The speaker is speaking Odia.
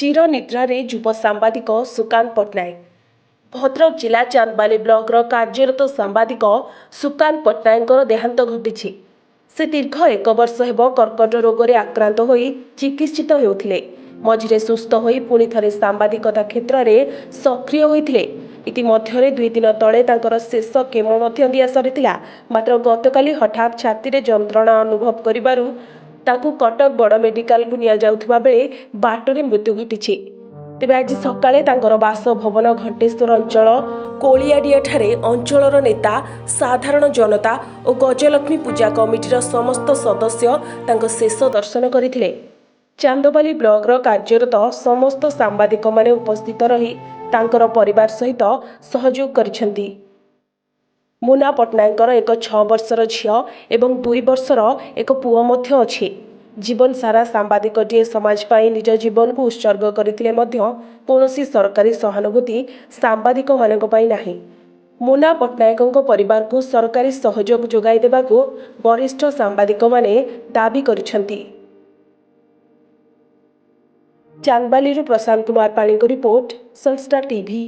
ଚିରନିଦ୍ରାରେ ଯୁବ ସାମ୍ବାଦିକ ସୁକାନ୍ତ ପଟ୍ଟନାୟକ। ଭଦ୍ରକ ଜିଲ୍ଲା ଚାନ୍ଦବାଲି ବ୍ଲକର କାର୍ଯ୍ୟରତ ସାମ୍ବାଦିକ ସୁକାନ୍ତ ପଟ୍ଟନାୟକଙ୍କର ଦେହାନ୍ତ ଘଟିଛି। ସେ ଦୀର୍ଘ 1 ବର୍ଷ ହେବ କର୍କଟ ରୋଗରେ ଆକ୍ରାନ୍ତ ହୋଇ ଚିକିତ୍ସିତ ହେଉଥିଲେ। ମଝିରେ ସୁସ୍ଥ ହୋଇ ପୁଣି ଥରେ ସାମ୍ବାଦିକତା କ୍ଷେତ୍ରରେ ସକ୍ରିୟ ହୋଇଥିଲେ। ଇତିମଧ୍ୟରେ 2 ଦିନ ତଳେ ତାଙ୍କର ଶେଷ କେମୋ ମଧ୍ୟ ଦିଆ ସରିଥିଲା। ମାତ୍ର ଗତକାଲି ହଠାତ୍ ଛାତିରେ ଯନ୍ତ୍ରଣା ଅନୁଭବ କରିବାରୁ ତାଙ୍କୁ କଟକ ବଡ଼ ମେଡିକାଲକୁ ନିଆଯାଉଥିବା ବେଳେ ବାଟରେ ମୃତ୍ୟୁ ଘଟିଛି। ତେବେ ଆଜି ସକାଳେ ତାଙ୍କର ବାସଭବନ ଘଣ୍ଟେଶ୍ୱର ଅଞ୍ଚଳ କୋଳିଆଡିଆଠାରେ ଅଞ୍ଚଳର ନେତା, ସାଧାରଣ ଜନତା ଓ ଗଜଲକ୍ଷ୍ମୀ ପୂଜା କମିଟିର ସମସ୍ତ ସଦସ୍ୟ ତାଙ୍କ ଶେଷ ଦର୍ଶନ କରିଥିଲେ। ଚାନ୍ଦବାଲି ବ୍ଲକର କାର୍ଯ୍ୟରତ ସମସ୍ତ ସାମ୍ବାଦିକମାନେ ଉପସ୍ଥିତ ରହି ତାଙ୍କର ପରିବାର ସହିତ ସହଯୋଗ କରିଛନ୍ତି। ମୁନା ପଟ୍ଟନାୟକଙ୍କର ଏକ 6 ବର୍ଷର ଝିଅ ଏବଂ 2 ବର୍ଷର ଏକ ପୁଅ ମଧ୍ୟ ଅଛି। ଜୀବନ ସାରା ସାମ୍ବାଦିକଟିଏ ସମାଜ ପାଇଁ ନିଜ ଜୀବନକୁ ଉତ୍ସର୍ଗ କରିଥିଲେ ମଧ୍ୟ କୌଣସି ସରକାରୀ ସହାନୁଭୂତି ସାମ୍ବାଦିକମାନଙ୍କ ପାଇଁ ନାହିଁ। ମୁନା ପଟ୍ଟନାୟକଙ୍କ ପରିବାରକୁ ସରକାରୀ ସହଯୋଗ ଯୋଗାଇ ଦେବାକୁ ବରିଷ୍ଠ ସାମ୍ବାଦିକମାନେ ଦାବି କରିଛନ୍ତି। ଚାନ୍ଦବାଲିରୁ ପ୍ରଶାନ୍ତ କୁମାର ପାଣିଙ୍କ ରିପୋର୍ଟ, ସଂସ୍ଥା ଟିଭି।